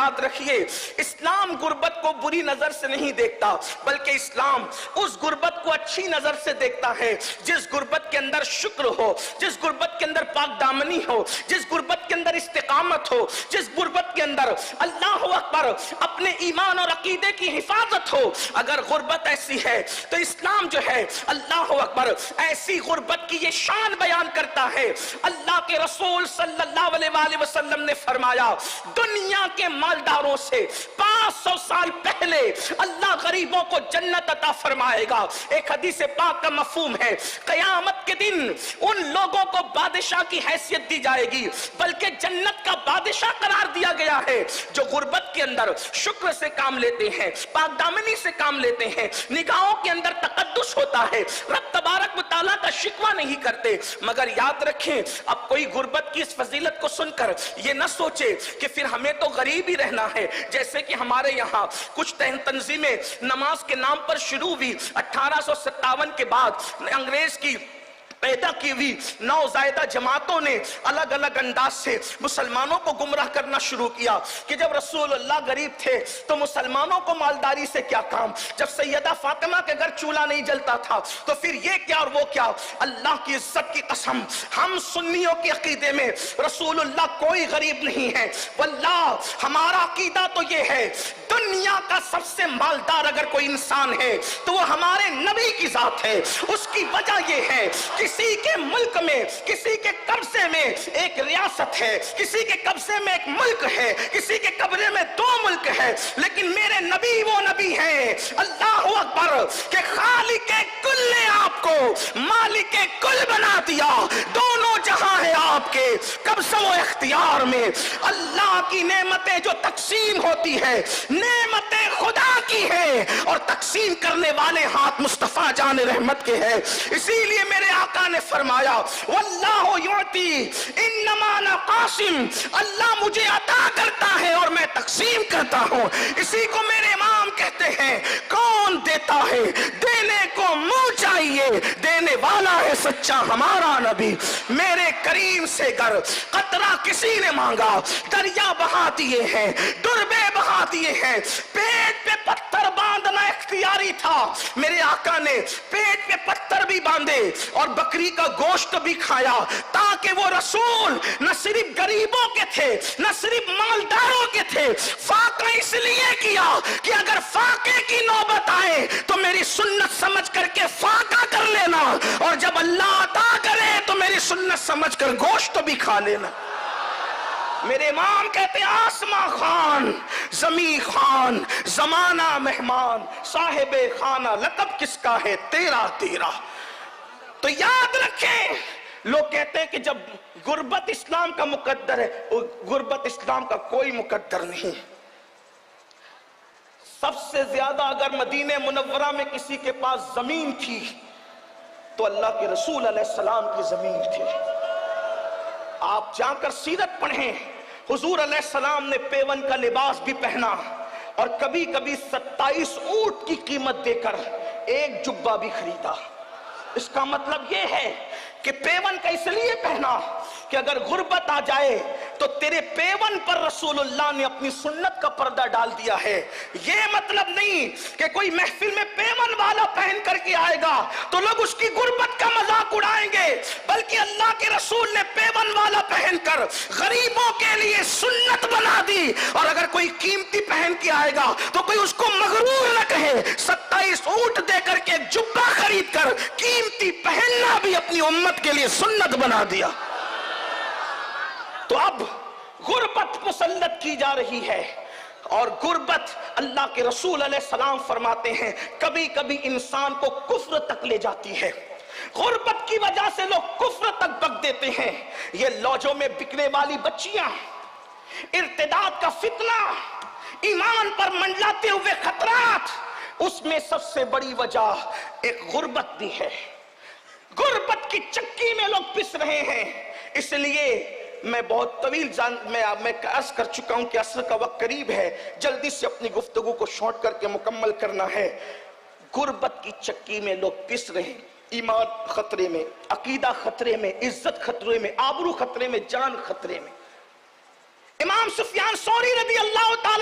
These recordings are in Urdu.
یاد رکھیے اسلام غربت کو بری نظر سے نہیں دیکھتا، بلکہ اسلام اس غربت کو اچھی نظر سے دیکھتا ہے جس غربت کے اندر شکر ہو، جس غربت کے اندر پاک دامنی ہو، جس غربت کے اندر استقامت ہو، جس غربت کے اندر اللہ اکبر اپنے ایمان اور عقیدے کی حفاظت ہو۔ اگر غربت ایسی ہے تو اسلام جو ہے اللہ اکبر ایسی غربت کی یہ شان بیان کرتا ہے۔ اللہ کے رسول صلی اللہ علیہ وآلہ وسلم نے فرمایا دنیا کے مالداروں سے 500 سال پہلے اللہ غریبوں کو جنت عطا فرمائے گا۔ ایک حدیث پاک کا مفہوم ہے قیامت کے دن ان لوگوں کو بادشاہ کی حیثیت دی جائے گی، بلکہ جنت کا بادشاہ قرار دیا گیا ہے جو غربت کے اندر شکر سے کام لیتے ہیں، پاک دامنی سے کام لیتے ہیں، نگاہوں کے اندر تقدس ہوتا ہے، رب تبارک و تعالیٰ کا شکوہ نہیں کرتے۔ مگر یاد رکھیں اب کوئی غربت کی اس فضیلت کو سن کر یہ نہ سوچے کہ پھر ہمیں تو غریب ہی رہنا ہے، جیسے کہ ہمارے یہاں کچھ تنظیمیں نماز کے نام پر شروع ہوئی 1857 کے بعد انگریز کی پیدا کی ہوئی نوزائیدہ جماعتوں نے الگ الگ انداز سے مسلمانوں کو گمراہ کرنا شروع کیا کہ جب رسول اللہ غریب تھے تو مسلمانوں کو مالداری سے کیا کام، جب سیدہ فاطمہ کے گھر چولہا نہیں جلتا تھا تو پھر یہ کیا اور وہ کیا۔ اللہ کی عزت کی قسم ہم سنیوں کے عقیدے میں رسول اللہ کوئی غریب نہیں ہے، واللہ ہمارا عقیدہ تو یہ ہے دنیا کا سب سے مالدار اگر کوئی انسان ہے تو وہ ہمارے نبی کی ذات ہے۔ اس کی وجہ یہ ہے کسی کے ملک میں کسی کے قبضے میں ایک ریاست ہے، کسی کے قبضے میں ایک ملک ہے، کسی کے قبضے میں 2 ملک ہے، لیکن میرے نبی وہ نبی ہیں اللہ اکبر کہ خالق کل نے آپ کو مالک کل بنا دیا، دونوں جہاں ہیں آپ کے قبضہ و اختیار میں۔ اللہ کی نعمتیں جو تقسیم ہوتی ہے نعمتیں خدا کی ہے اور تقسیم کرنے والے ہاتھ مصطفیٰ جان رحمت کے ہیں۔ اسی لیے میرے آقا نے فرمایا واللہ یعطی انما انا قاسم، اللہ مجھے عطا کرتا ہے اور میں تقسیم کرتا ہوں۔ اسی کو میرے امام کہتے ہیں کون دیتا ہے دینے کو منہ چاہیے، دینے والا ہے سچا ہمارا نبی۔ میرے کریم سے گر قطرہ کسی نے مانگا دریا بہا دیے ہیں، دربے بہا دیے ہیں۔ پیٹ پہ پتھر باندھنا اختیاری تھا، میرے آقا نے پیٹ پہ پتھر بھی باندھے اور بکری کا گوشت بھی کھایا تاکہ وہ رسول نہ صرف غریبوں کے تھے نہ صرف مالداروں کے تھے۔ فاقہ اس لیے کیا کہ اگر فاقے کی نوبت آئے تو میری سنت سمجھ کر کے فاقہ کر لینا، اور جب اللہ عطا کرے تو میری سنت سمجھ کر گوشت بھی کھا لینا۔ میرے امام کہتے ہیں آسماں خان زمین خان زمانہ مہمان صاحب خانہ لقب کس کا ہے تیرا تیرا۔ تو یاد رکھیں لوگ کہتے ہیں کہ جب غربت اسلام کا مقدر ہے، غربت اسلام کا کوئی مقدر نہیں۔ سب سے زیادہ اگر مدینہ منورہ میں کسی کے پاس زمین تھی تو اللہ کے رسول علیہ السلام کی زمین تھی۔ آپ جا کر سیرت پڑھیں، حضور علیہ السلام نے پیون کا لباس بھی پہنا اور کبھی کبھی 27 اونٹ کی قیمت دے کر ایک جبہ بھی خریدا۔ اس کا مطلب یہ ہے کہ پیون کا اس لیے پہنا کہ اگر غربت آ جائے تو تیرے پیون پر رسول اللہ نے اپنی سنت کا پردہ ڈال دیا ہے۔ یہ مطلب نہیں کہ کوئی محفل میں پیون والا پہن کر کے آئے گا تو لوگ اس کی غربت کا مذاق اڑائیں گے، بلکہ اللہ کے رسول نے پیون والا پہن کر غریبوں کے لیے سنت بنا دی۔ اور اگر کوئی قیمتی پہن کے آئے گا تو کوئی اس کو مغرور نہ کہے، 27 اونٹ دے کر کے جبہ خرید کر قیمتی پہننا بھی اپنی امت کے لیے سنت بنا دیا۔ تو اب غربت مسلط کی جا رہی ہے، اور غربت اللہ کے رسول علیہ السلام فرماتے ہیں کبھی کبھی انسان کو کفر تک لے جاتی ہے۔ غربت کی وجہ سے لوگ کفر تک بک دیتے ہیں۔ یہ لوجوں میں بکنے والی بچیاں، ارتداد کا فتنہ، ایمان پر منڈلاتے ہوئے خطرات، اس میں سب سے بڑی وجہ ایک غربت بھی ہے۔ غربت کی چکی میں لوگ پس رہے ہیں۔ اس لیے میں بہت طویل میں عرض کر چکا ہوں کہ عصر کا وقت قریب ہے، جلدی سے اپنی گفتگو کو شارٹ کر کے مکمل کرنا ہے۔ غربت کی چکی میں لوگ پس رہے ہیں، ایمان خطرے میں، عقیدہ خطرے میں، عزت خطرے میں، آبرو خطرے میں، جان خطرے میں۔ امام سفیان ثوری رضی اللہ تعالیٰ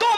2